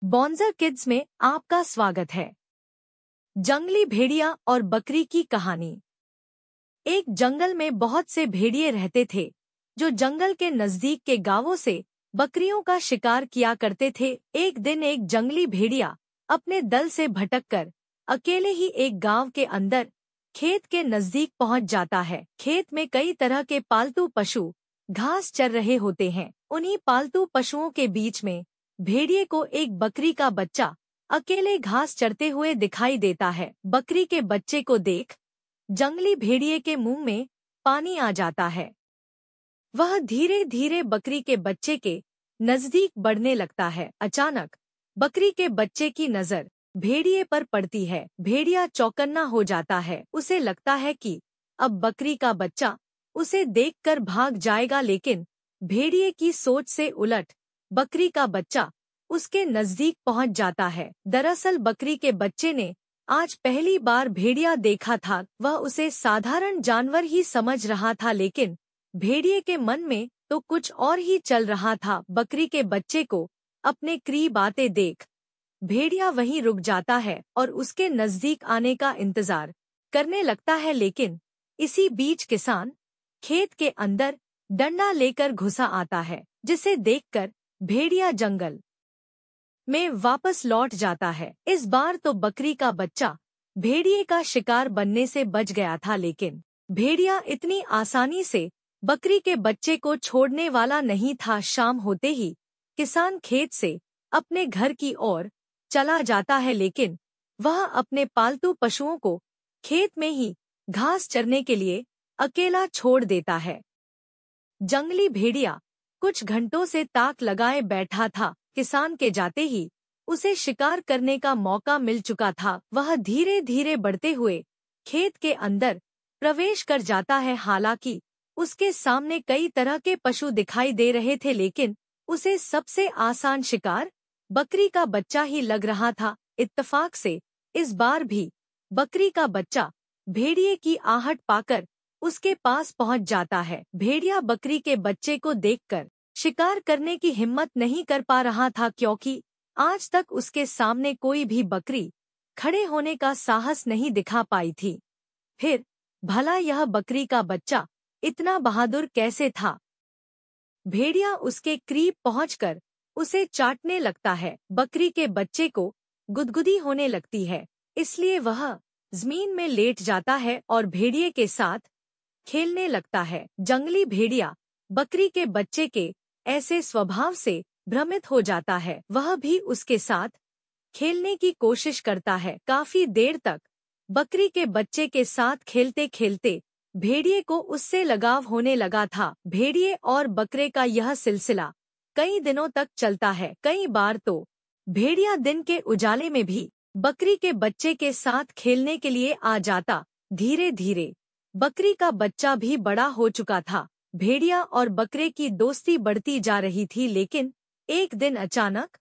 बॉन्जर kids में आपका स्वागत है। जंगली भेड़िया और बकरी की कहानी। एक जंगल में बहुत से भेड़िए रहते थे जो जंगल के नजदीक के गांवों से बकरियों का शिकार किया करते थे। एक दिन एक जंगली भेड़िया अपने दल से भटककर अकेले ही एक गांव के अंदर खेत के नजदीक पहुंच जाता है। खेत में कई तरह के पालतू पशु घास चर रहे होते हैं। उन्हीं पालतू पशुओं के बीच में भेड़िए को एक बकरी का बच्चा अकेले घास चरते हुए दिखाई देता है। बकरी के बच्चे को देख जंगली भेड़िए के मुंह में पानी आ जाता है। वह धीरे धीरे बकरी के बच्चे के नजदीक बढ़ने लगता है। अचानक बकरी के बच्चे की नजर भेड़िए पर पड़ती है। भेड़िया चौकन्ना हो जाता है। उसे लगता है कि अब बकरी का बच्चा उसे देखकर भाग जाएगा, लेकिन भेड़िए की सोच से उलट बकरी का बच्चा उसके नजदीक पहुंच जाता है। दरअसल बकरी के बच्चे ने आज पहली बार भेड़िया देखा था। वह उसे साधारण जानवर ही समझ रहा था, लेकिन भेड़िए के मन में तो कुछ और ही चल रहा था। बकरी के बच्चे को अपने करीब आते देख भेड़िया वहीं रुक जाता है और उसके नजदीक आने का इंतजार करने लगता है। लेकिन इसी बीच किसान खेत के अंदर डंडा लेकर घुसा आता है, जिसे देखकर भेड़िया जंगल में वापस लौट जाता है। इस बार तो बकरी का बच्चा भेड़िए का शिकार बनने से बच गया था, लेकिन भेड़िया इतनी आसानी से बकरी के बच्चे को छोड़ने वाला नहीं था। शाम होते ही किसान खेत से अपने घर की ओर चला जाता है, लेकिन वह अपने पालतू पशुओं को खेत में ही घास चरने के लिए अकेला छोड़ देता है। जंगली भेड़िया कुछ घंटों से ताक लगाए बैठा था। किसान के जाते ही उसे शिकार करने का मौका मिल चुका था। वह धीरे धीरे बढ़ते हुए खेत के अंदर प्रवेश कर जाता है। हालांकि उसके सामने कई तरह के पशु दिखाई दे रहे थे, लेकिन उसे सबसे आसान शिकार बकरी का बच्चा ही लग रहा था। इत्तेफाक से इस बार भी बकरी का बच्चा भेड़िए की आहट पाकर उसके पास पहुंच जाता है। भेड़िया बकरी के बच्चे को देखकर शिकार करने की हिम्मत नहीं कर पा रहा था, क्योंकि आज तक उसके सामने कोई भी बकरी खड़े होने का साहस नहीं दिखा पाई थी। फिर भला यह बकरी का बच्चा इतना बहादुर कैसे था? भेड़िया उसके करीब पहुंचकर उसे चाटने लगता है। बकरी के बच्चे को गुदगुदी होने लगती है, इसलिए वह जमीन में लेट जाता है और भेड़िए के साथ खेलने लगता है। जंगली भेड़िया बकरी के बच्चे के ऐसे स्वभाव से भ्रमित हो जाता है। वह भी उसके साथ खेलने की कोशिश करता है। काफी देर तक बकरी के बच्चे के साथ खेलते खेलते भेड़िए को उससे लगाव होने लगा था। भेड़िए और बकरे का यह सिलसिला कई दिनों तक चलता है। कई बार तो भेड़िया दिन के उजाले में भी बकरी के बच्चे के साथ खेलने के लिए आ जाता। धीरे धीरे बकरी का बच्चा भी बड़ा हो चुका था। भेड़िया और बकरे की दोस्ती बढ़ती जा रही थी, लेकिन एक दिन अचानक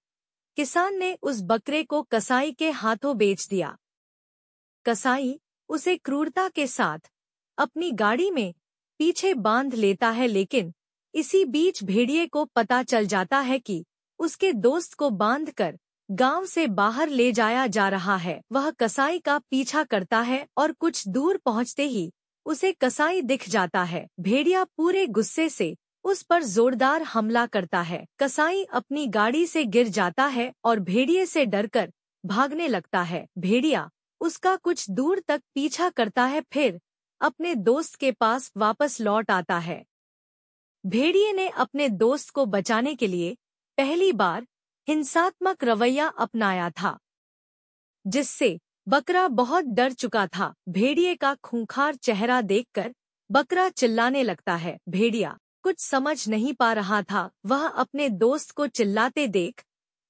किसान ने उस बकरे को कसाई के हाथों बेच दिया। कसाई उसे क्रूरता के साथ अपनी गाड़ी में पीछे बांध लेता है, लेकिन इसी बीच भेड़िए को पता चल जाता है कि उसके दोस्त को बांधकर गांव से बाहर ले जाया जा रहा है। वह कसाई का पीछा करता है और कुछ दूर पहुंचते ही उसे कसाई दिख जाता है। भेड़िया पूरे गुस्से से उस पर जोरदार हमला करता है। कसाई अपनी गाड़ी से गिर जाता है और भेड़िए से डरकर भागने लगता है। भेड़िया उसका कुछ दूर तक पीछा करता है, फिर अपने दोस्त के पास वापस लौट आता है। भेड़िए ने अपने दोस्त को बचाने के लिए पहली बार हिंसात्मक रवैया अपनाया था, जिससे बकरा बहुत डर चुका था। भेड़िए का खूंखार चेहरा देखकर बकरा चिल्लाने लगता है। भेड़िया कुछ समझ नहीं पा रहा था। वह अपने दोस्त को चिल्लाते देख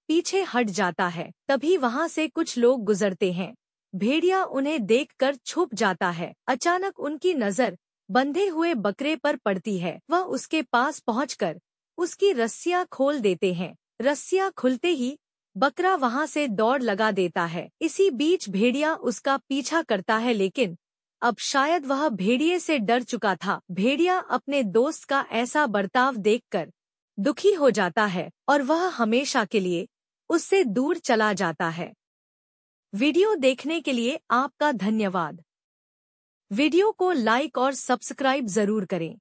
पीछे हट जाता है। तभी वहां से कुछ लोग गुजरते हैं। भेड़िया उन्हें देखकर छुप जाता है। अचानक उनकी नजर बंधे हुए बकरे पर पड़ती है। वह उसके पास पहुंचकर उसकी रस्सियां खोल देते हैं। रस्सियां खुलते ही बकरा वहां से दौड़ लगा देता है। इसी बीच भेड़िया उसका पीछा करता है, लेकिन अब शायद वह भेड़िए से डर चुका था। भेड़िया अपने दोस्त का ऐसा बर्ताव देखकर दुखी हो जाता है और वह हमेशा के लिए उससे दूर चला जाता है। वीडियो देखने के लिए आपका धन्यवाद। वीडियो को लाइक और सब्सक्राइब जरूर करें।